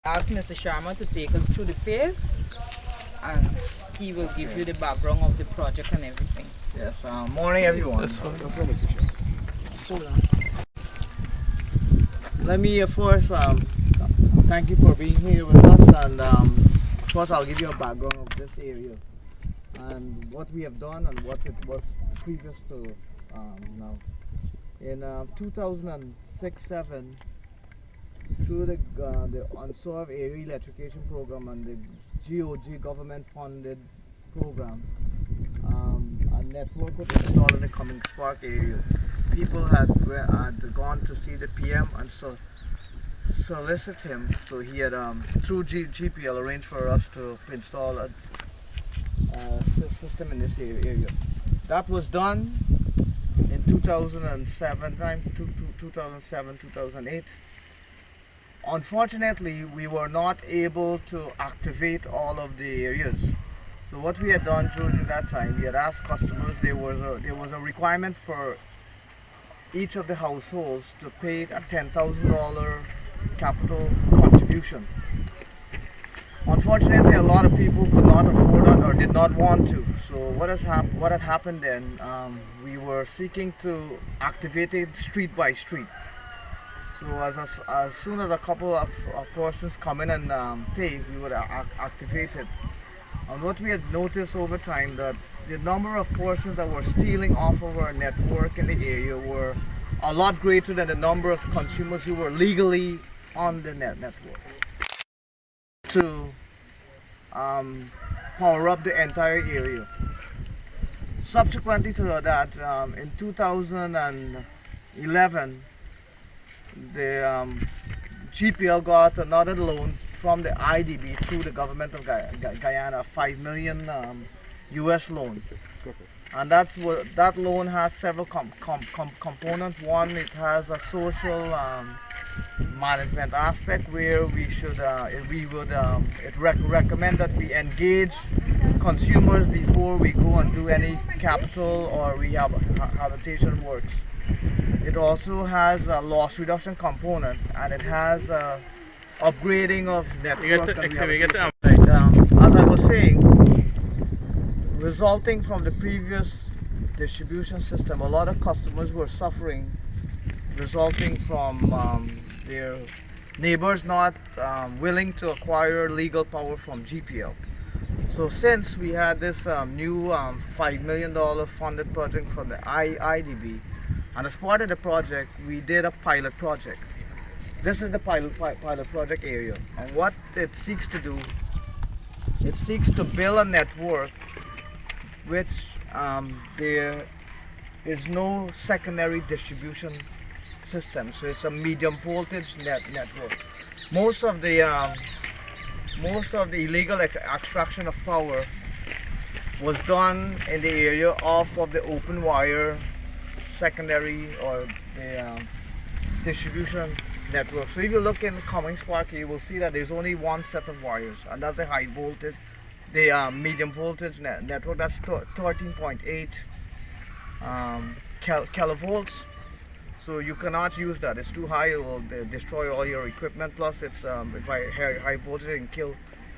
Ask Mr. Sharma to take us through the phase, and he will give you the background of the project and everything. Yes, morning everyone. Let me first thank you for being here with us, and first I'll give you a background of this area and what we have done and what it was previous to now. In 2006-7, through the Unserved Area Electrification Program and the GOG government funded program, a network was installed in the Cummings Park area. People had gone to see the PM and solicit him, so he had through GPL arranged for us to install a system in this area. That was done in 2007, 2008. Unfortunately, we were not able to activate all of the areas. So what we had done during that time, we had asked customers, there was a requirement for each of the households to pay a $10,000 capital contribution. Unfortunately, a lot of people could not afford that or did not want to. So what had happened then, we were seeking to activate it street by street. So as soon as a couple of persons come in and pay, we would activate it. And what we had noticed over time, that the number of persons that were stealing off of our network in the area were a lot greater than the number of consumers who were legally on the network. To power up the entire area. Subsequently to that, in 2011, the GPL got another loan from the IDB through the government of Guyana, $5 million US loan. And that loan has several components. One, it has a social management aspect where we should recommend that we engage consumers before we go and do any capital or rehabilitation works. It also has a loss reduction component, and it has upgrading of network. As I was saying, resulting from the previous distribution system, a lot of customers were suffering, resulting from their neighbors not willing to acquire legal power from GPL. So since we had this new $5 million funded project from the IDB, and as part of the project, we did a pilot project. This is the pilot project area, and what it seeks to do, it seeks to build a network which there is no secondary distribution system. So it's a medium voltage network. Most of the illegal extraction of power was done in the area off of the open wire secondary or the distribution network. So if you look in Cummings Park, you will see that there's only one set of wires, and that's the high voltage, the medium voltage network. That's 13.8 kilovolts. So you cannot use that. It's too high. It will destroy all your equipment. Plus, it's if high voltage,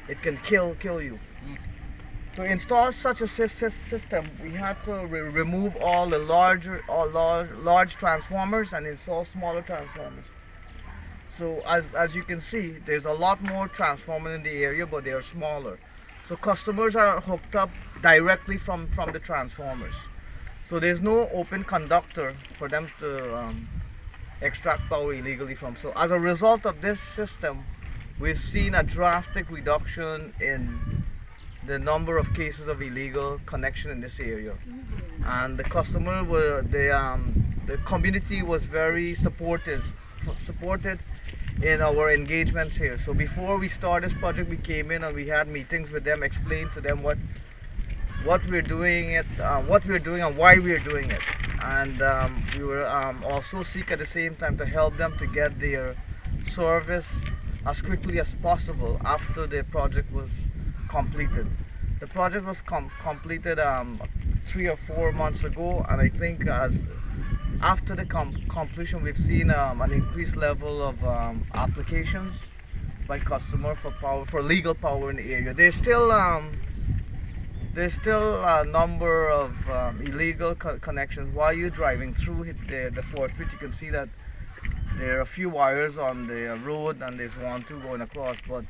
it can kill you. To install such a system, we had to remove all the large transformers and install smaller transformers. So as you can see, there's a lot more transformers in the area, but they are smaller. So customers are hooked up directly from the transformers. So there's no open conductor for them to extract power illegally from. So as a result of this system, we've seen a drastic reduction in the number of cases of illegal connection in this area, and the community was very supported in our engagements here. So before we started this project, we came in and we had meetings with them, explained to them what we're doing and why we're doing it, and we were also seek at the same time to help them to get their service as quickly as possible after the project was completed. The project was completed 3 or 4 months ago, and I think after the completion, we've seen an increased level of applications by customer for power, for legal power in the area. There's still a number of illegal connections. While you're driving through the 4th Street, you can see that there are a few wires on the road, and there's one, two going across. But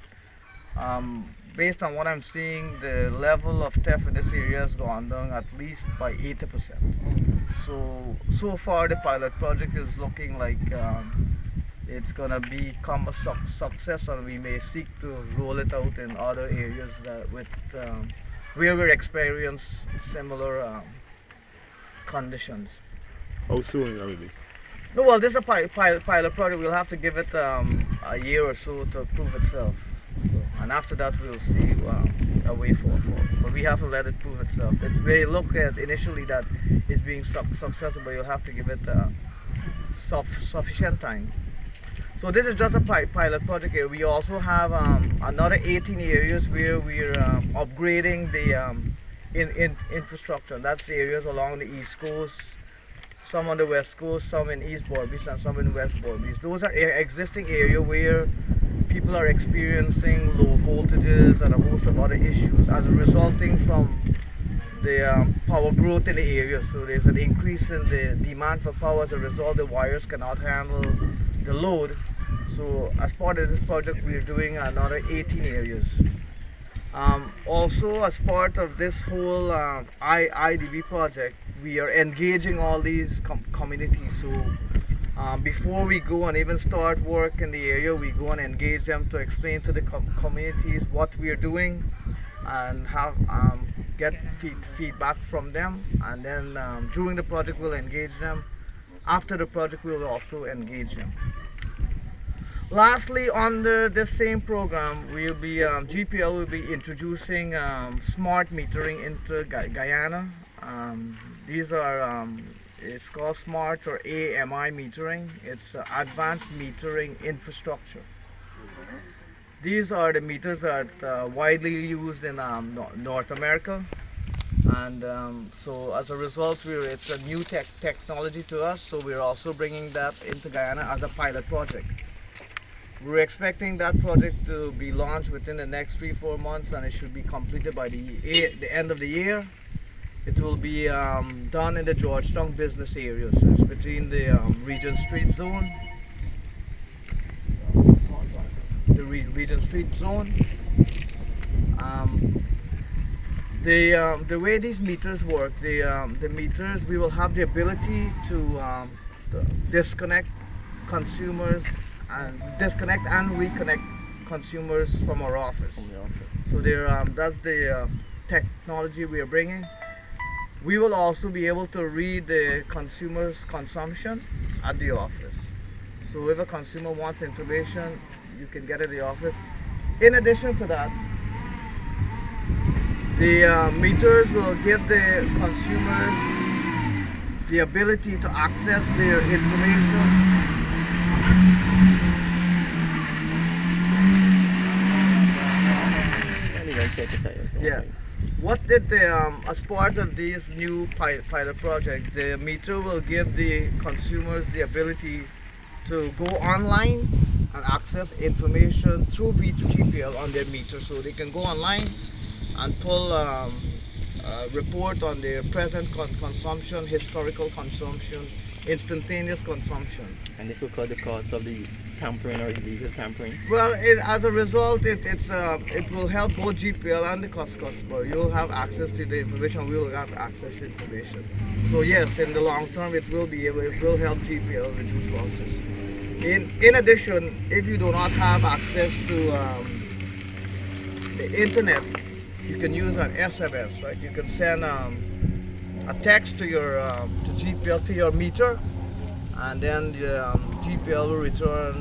based on what I'm seeing, the level of theft in this area has gone down at least by 80%. So far the pilot project is looking like it's gonna become a success, and we may seek to roll it out in other areas that where we experience similar conditions. How soon will it be? No, well, this is a pilot project. We'll have to give it a year or so to prove itself, and after that we'll see a way forward. But we have to let it prove itself. It may look at initially that it's being successful, but you'll have to give it sufficient time. So this is just a pilot project here. We also have another 18 areas where we're upgrading the infrastructure. That's the areas along the East Coast, some on the West Coast, some in East Berbice, and some in West Berbice. Those are existing areas where people are experiencing low voltages and a host of other issues as resulting from the power growth in the area. So there's an increase in the demand for power. As a result, the wires cannot handle the load. So as part of this project, we're doing another 18 areas. Also, as part of this whole IDB project, we are engaging all these communities. So before we go and even start work in the area, we go and engage them to explain to the communities what we are doing, and have get feedback from them. And then during the project, we'll engage them. After the project, we'll also engage them. Lastly, under this same program, we'll be GPL will be introducing smart metering into Guyana. These are it's called SMART, or AMI metering. It's advanced metering infrastructure. These are the meters that are widely used in North America, and so as a result, it's a new technology to us. So we're also bringing that into Guyana as a pilot project. We're expecting that project to be launched within the next 3-4 months, and it should be completed by the end of the year. It will be done in the Georgetown business area, so it's between the Regent Street zone, Regent Street zone. The way these meters work, the meters, we will have the ability to disconnect consumers and reconnect consumers from our office. So that's the technology we are bringing. We will also be able to read the consumer's consumption at the office. So if a consumer wants information, you can get it at the office. In addition to that, the meters will give the consumers the ability to access their information. Yeah. What did as part of this new pilot project, the meter will give the consumers the ability to go online and access information through GPL on their meter. So they can go online and pull a report on their present consumption, historical consumption, instantaneous consumption. And this will cut the cost of the tampering or illegal tampering? Well, as a result, it will help both GPL and the customer. You'll have access to the information, we will have access to information. So yes, in the long term, it will help GPL reduce losses. In addition, if you do not have access to the internet, you can use an SMS, right? You can send a text to your to GPL, to your meter, and then the GPL will return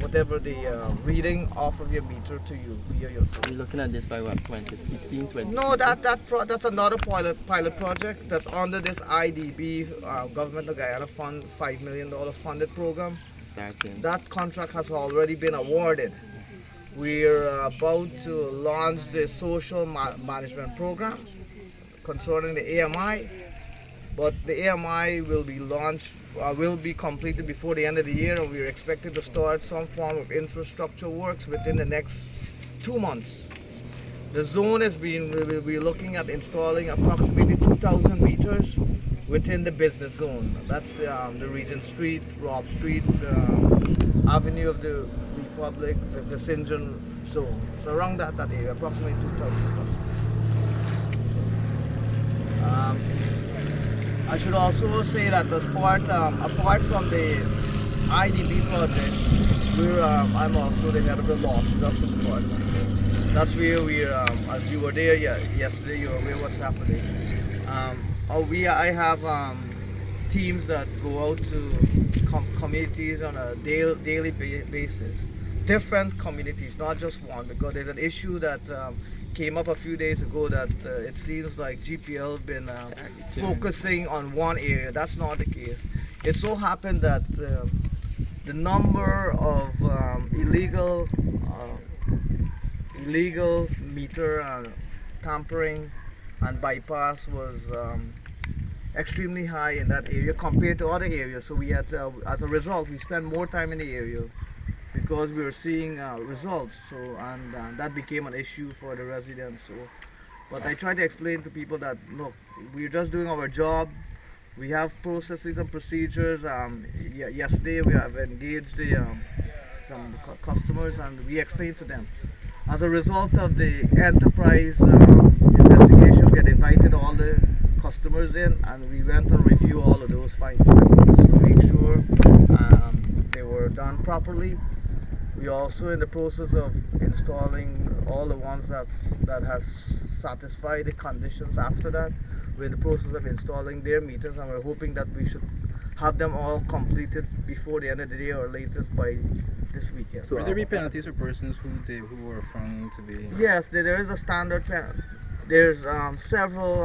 whatever the reading off of your meter to you via your phone. We're looking at this by what, 2016, 20? No, that's another pilot project that's under this IDB Government of Guyana Fund $5 million funded program. Starting. That contract has already been awarded. We're about to launch the social management program concerning the AMI. But the AMI will be launched, will be completed before the end of the year, and we're expected to start some form of infrastructure works within the next 2 months. The zone has been, we're looking at installing approximately 2,000 meters within the business zone. That's the Regent Street, Rob Street, Avenue of the Republic, the Vicinjon zone. So around that area, approximately 2,000 plus. I should also say that as part, apart from the IDB project, I'm also the head of the loss reduction department. So that's where as you were there yesterday, you were aware what's happening. I have teams that go out to communities on a daily basis. Different communities, not just one, because there's an issue that came up a few days ago that it seems like GPL been focusing on one area. That's not the case. It so happened that the number of illegal meter tampering and bypass was extremely high in that area compared to other areas. So we had, as a result, we spent more time in the area because we were seeing results. So and that became an issue for the residents. So, but I try to explain to people that look, we're just doing our job. We have processes and procedures. Yesterday we have engaged some customers and we explained to them. As a result of the enterprise investigation, we had invited all the customers in and we went and reviewed all of those findings to make sure they were done properly. We're also in the process of installing all the ones that has satisfied the conditions after that. We're in the process of installing their meters and we're hoping that we should have them all completed before the end of the day or latest by this weekend. So will there be penalties for persons who were found to be? Yes, there is a standard penalty. There's several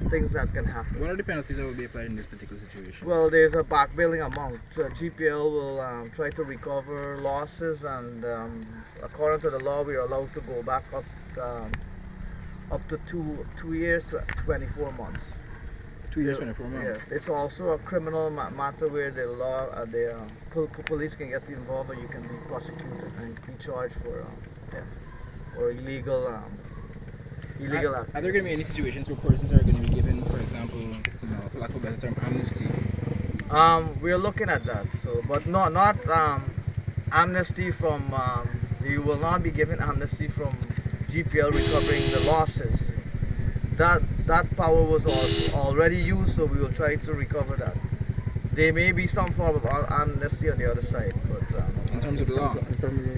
things that can happen. What are the penalties that will be applied in this particular situation? Well, there's a back billing amount. So GPL will try to recover losses, and according to the law, we are allowed to go back up to two years to 24 months. 2 years, 24 months. Yeah, it's also a criminal matter where the law, police can get involved, and you can be prosecuted and be charged for theft or illegal act. Are there going to be any situations where persons are going to be given, for example, for lack of a better term, amnesty? We're looking at that. So, but not amnesty from. You will not be given amnesty from GPL recovering the losses. That power was already used, so we will try to recover that. There may be some form of amnesty on the other side, but In terms of the law?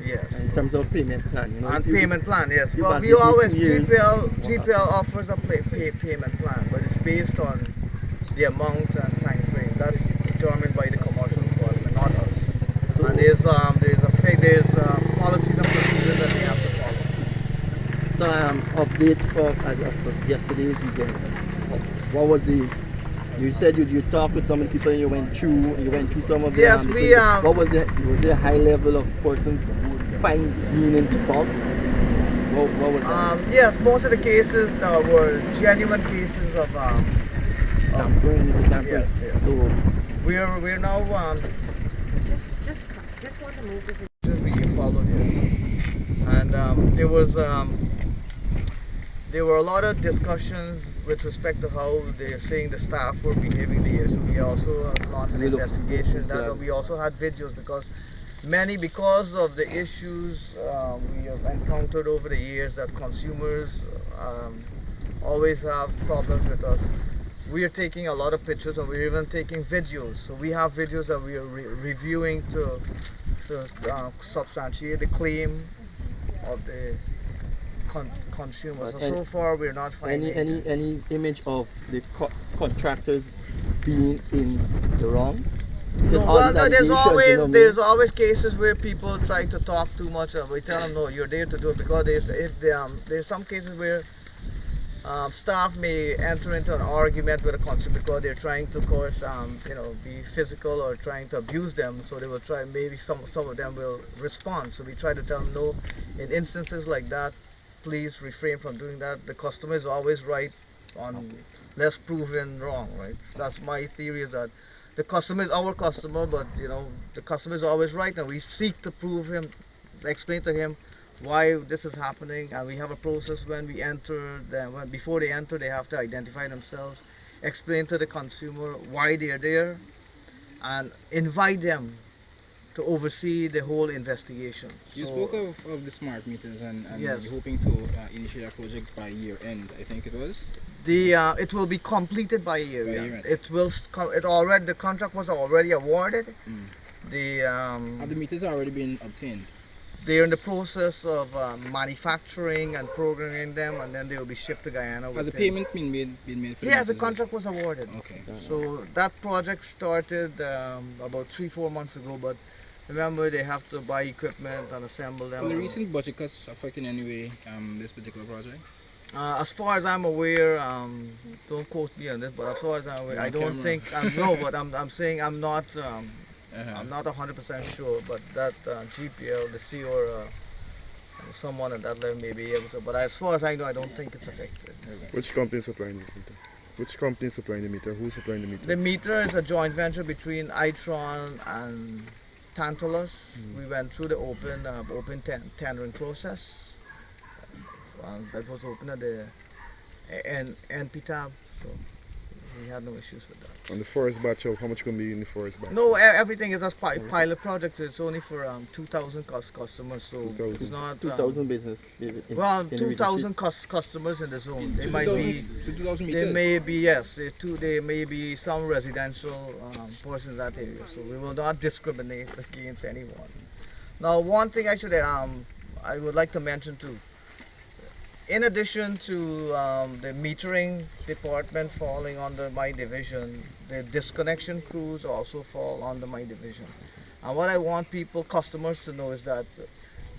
yes. In terms of payment plan, you know. And payment plan, yes. you Well, back we it with always 2 years. GPL offers a payment plan, but it's based on the amount and time frame. That's determined by the commercial department, not us. So- And there's policies and procedures that they have to follow. So update for yesterday's event. What was the? You said you talked with some of the people and you went through some of the. Yes, we, What was there a high level of persons being in default? What was that? Yes, most of the cases were genuine cases of Tampering. yes. So we're now Just want to move the we followed here, and there were a lot of discussions with respect to how they're saying the staff were behaving there. So we also launched an investigation. That we also had videos because of the issues we have encountered over the years that consumers always have problems with us. We are taking a lot of pictures and we're even taking videos. So we have videos that we are reviewing to substantiate the claim of the consumers. So far we're not finding any image of the contractors being in the wrong? No, well, no, there's always cases where people try to talk too much, and we tell them no, you're there to do it, because there's some cases where staff may enter into an argument with a consumer because they're trying to, of course, be physical or trying to abuse them. So they will try. Maybe some of them will respond. So we try to tell them no. In instances like that, please refrain from doing that. The customer is always right on less proven wrong, right? That's my theory, is that the customer is our customer, but the customer is always right, and we seek to prove him, explain to him why this is happening, and we have a process when we enter them. Before they enter, they have to identify themselves, explain to the consumer why they're there, and invite them to oversee the whole investigation. You So, spoke of the smart meters and Yes. you're hoping to initiate a project by year end, I think it was. it will be completed by year By end. year end. The contract was already awarded. Have the meters already been obtained? They're in the process of manufacturing and programming them, and then they will be shipped to Guyana. Has the within- payment been made for Yes, the meters? contract was awarded. Okay. So that project started about 3-4 months ago, but remember, they have to buy equipment and assemble them. Will the recent budget cuts affect in any way this particular project? As far as I'm aware, don't quote me on this, but as far as I'm aware, You're I on don't camera. think. No, but I'm saying I'm not. Uh-huh. I'm not 100% sure, but that GPL, the CEO, or someone at that level may be able to. But as far as I know, I don't think it's affected. Which company is supplying the meter? Which company is supplying the meter? Who's supplying the meter? The meter is a joint venture between Itron and Tantalus. We went through the open tendering process. That was open at the NPTAB, so we had no issues with that. And the first batch, how much can be in the first batch? No, everything is a pilot project. It's only for 2,000 customers, so 2,000. it's not. 2,000 business. Well, 2,000 customers in the zone. They might be. 2,000 They meters? may be, yes. There may be some residential portions in that area, so we will not discriminate against anyone. Now, one thing I would like to mention too. In addition to the metering department falling under my division, the disconnection crews also fall under my division. And what I want customers to know is that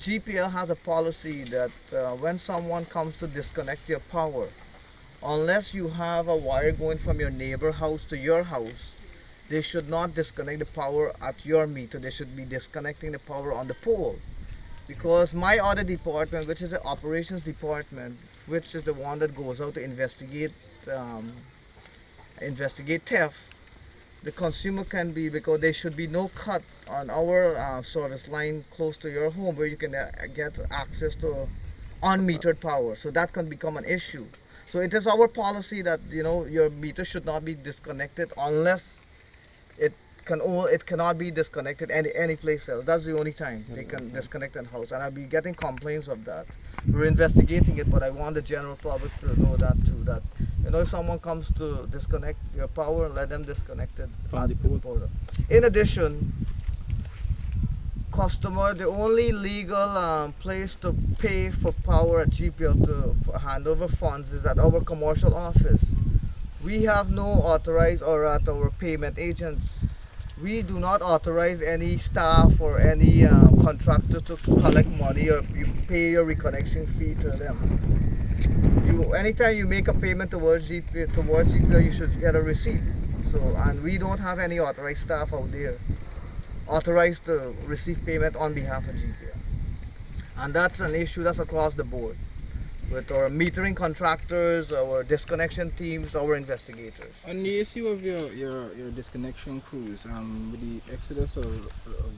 GPL has a policy that when someone comes to disconnect your power, unless you have a wire going from your neighbor house to your house, they should not disconnect the power at your meter. They should be disconnecting the power on the pole. Because my other department, which is the operations department, which is the one that goes out to investigate theft, the consumer can be, because there should be no cut on our service line close to your home where you can get access to unmetered power. So that can become an issue. So it is our policy that your meter should not be disconnected unless it cannot be disconnected any place else. That's the only time they can disconnect a house, and I'll be getting complaints of that. We're investigating it, but I want the general public to know that too. That if someone comes to disconnect your power, let them disconnect it From at the the pole. In addition, the only legal place to pay for power at GPL to hand over funds is at our commercial office. We have no authorized, or at our payment agents, we do not authorize any staff or any contractor to collect money, or you pay your reconnection fee to them. Anytime you make a payment towards GPL, you should get a receipt. So, and we don't have any authorized staff out there authorized to receive payment on behalf of GPL. And that's an issue that's across the board with our metering contractors, our disconnection teams, our investigators. On the issue of your disconnection crews, with the exodus of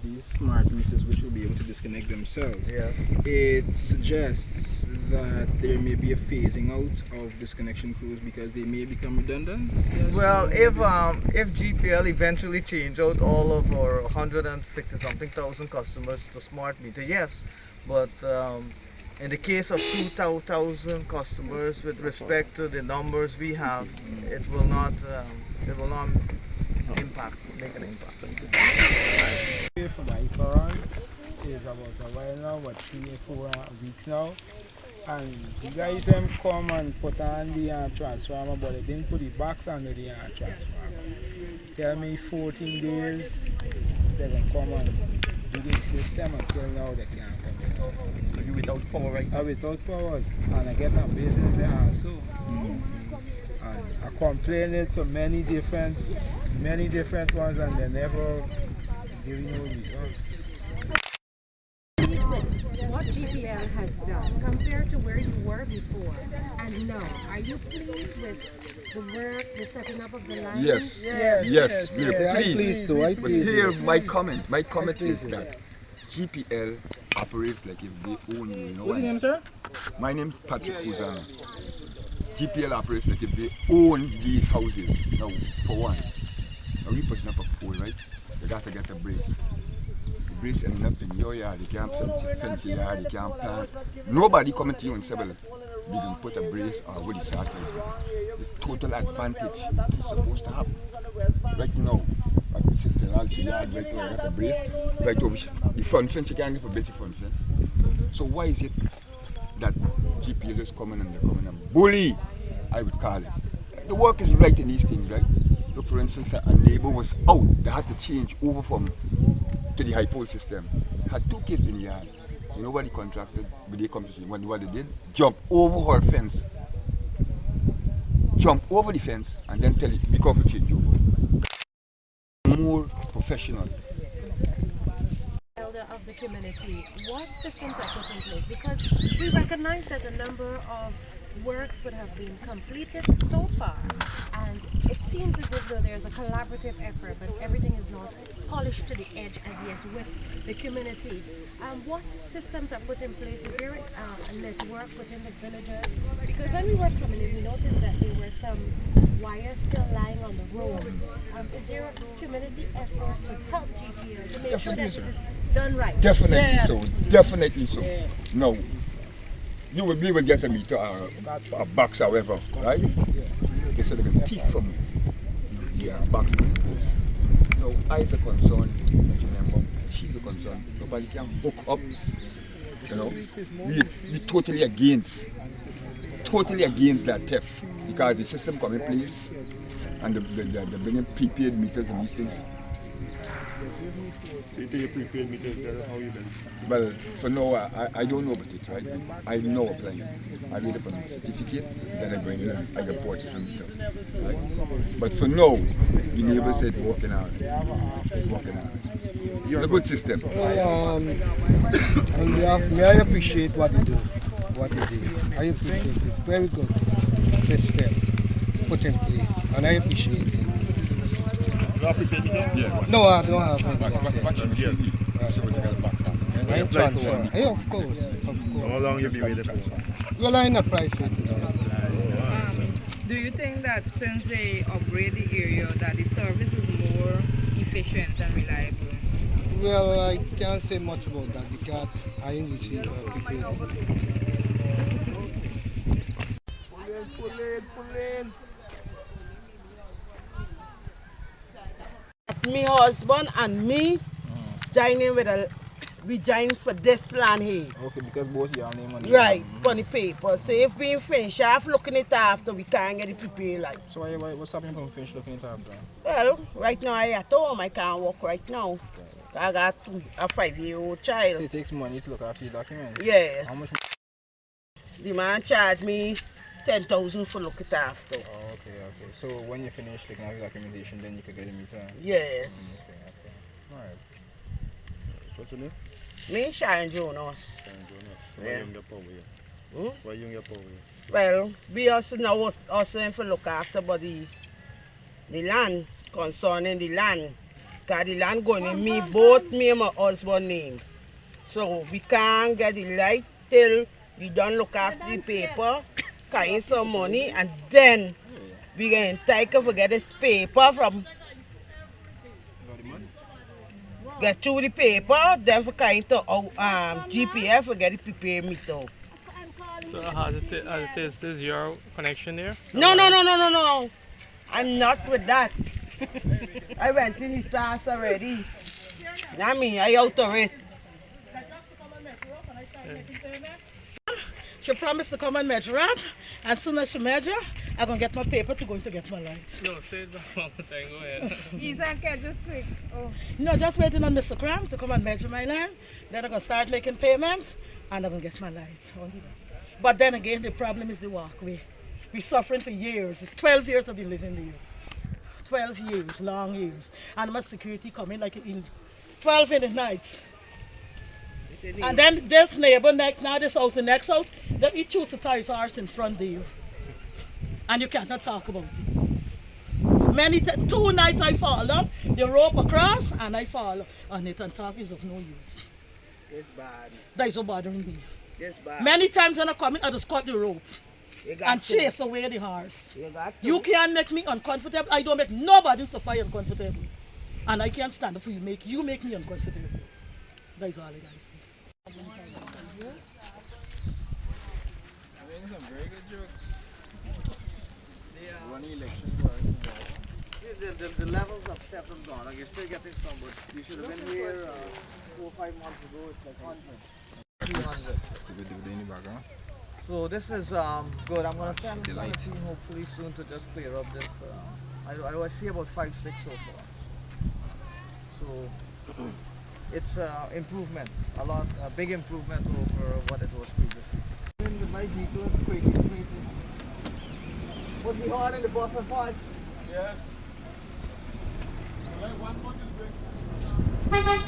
these smart meters which will be able to disconnect themselves, Yes. it suggests that there may be a phasing out of disconnection crews because they may become redundant. Yes? Well, if GPL eventually change out all of our 160 something thousand customers to smart meter, yes, but in the case of 2,000 customers, with respect to the numbers we have, it will not make an impact. For my Icaron is about a while now, about 3 or 4 weeks now. And the guys them come and put on the transformer, but they didn't put the box under the transformer. Tell me 14 days they can come and do the system, until now they can't come in. So you without power right now? Without power, and I get a business there also. And I complained it to many different ones, and they never give me no results. What GPL has done compared to where you were before and now? Are you pleased with the work, the setting up of the line? Yes, Yes, yes, yes, we're Yeah, I pleased. pleased too. I But pleased. here, my comment is that GPL operates like if they own you. You know What's your name, why? sir? My name's Patrick Kuzana. GPL operates like if they own these houses. Now, for one, now we putting up a pole, right? You got to get a brace. The brace ending up in your yard. You can't fence your yard. You can't plant. Nobody coming to you and say, well, we can put a brace or what is that? The total advantage is supposed to happen. Right now, like my sister Alchi yard, right now, I got a brace. Right over the front fence, you can't get a better front fence. So why is it that GPL is coming and they're coming and bully, I would call it. The work is right in these things, right? Look, for instance, a neighbor was out. They had to change over to the high pole system. Had 2 kids in the yard. You know what the contractor, but they come to what they did? Jump over her fence. Jump over the fence and then tell it, be careful, change over. More professional. Elder of the community, what systems are put in place? Because we recognize that a number of works would have been completed so far, and it seems as if though there's a collaborative effort, but everything is not polished to the edge as yet with the community. What systems are put in place? Is there a network within the villagers? Because when we were coming in, we noticed that there were some wires still lying on the road. Is there a community effort to help GPL to make sure that it is done right? Definitely so. Definitely so. No. We will get a meter or a box, however, right? They said they're going to teeth from yeah, box. No, I is a concern, remember, she's a concern. Nobody can hook up, you know. We totally against that theft because the system come in place and they're bringing prepaid meters and these things. So you take your prepaid meters, that's how you done. Well, for now, I don't know about it, right? I know applying. I read up on the certificate, then I bring it in, I get purchase from meter. Right? But for now, the neighbor said working out. It's working out. It's a good system. Well, on behalf, may I appreciate what you do, I appreciate it. Very good system put in place, and I appreciate it. You have prepaid meter? Yeah. No, I don't have any. Watch it here. So we got a box. I transfer. Yeah, of course. How long you be waiting for? Well, I apply for it. Do you think that since they upgrade the area, that the service is more efficient and reliable? Well, I can't say much about that because I didn't receive people. Pull in. Me husband and me joining we join for this land here. Okay, because both your name on it. Right, on the paper. So if being finished off looking it after, we can't get it prepared like. So what's happening from finish looking it after? Well, right now I at home, I can't walk right now. I got a 5-year-old child. So it takes money to look after your documents? Yes. How much? The man charged me 10,000 for look it after. Oh, okay. So when you finish looking at the documentation, then you can get a meter? Yes. Okay. Alright. What's your name? Me, Sharon Jonas. Why you get power here? Why you get power here? Well, we also now also for look after but the land, concerning the land. Because the land going in both me and my husband name. So we can't get the light till we don't look after the paper, carry some money, and then we can take for get this paper from get through the paper, then for carry to GPF for get it prepared meter. So as it is your connection there? No. I'm not with that. I went in the SAS already. I mean, I out of it. She promised to come and measure up, and as soon as she measure, I'm going to get my paper to go to get my light. No, say it one more time, go ahead. Isaac, just quick. Oh. No, just waiting on Mr. Cram to come and measure my land. Then I'm going to start making payments, and I'm going to get my light. But then again, the problem is the walkway. We're suffering for years. It's 12 years I've been living there. 12 years, long years. And my security come in like in 12 in the night. And then this neighbor next, now this house, the next house, he choose to tie his horse in front of you. And you cannot talk about it. 2 nights I fall off, the rope across, and I fall off. And it and talk is of no use. It's bad. That is what bothering me. It's bad. Many times when I come in, I just cut the rope and to. chase away the horse. You can't make me uncomfortable. I don't make nobody suffer uncomfortable. And I can't stand up for you. You make me uncomfortable. That is all I gotta say. Some very good jokes. One election the levels of theft have gone. Like, you're still getting some, but you should have been here 4 or 5 months ago. It's like 100. 200. So this is good. I'm gonna send the team hopefully soon to just clear up this. I see about 5, 6 so far. So it's improvement, a big improvement over what it was previously. My vehicle is crazy. Put me hard in the bottom parts. Yes. Like 1 month is break.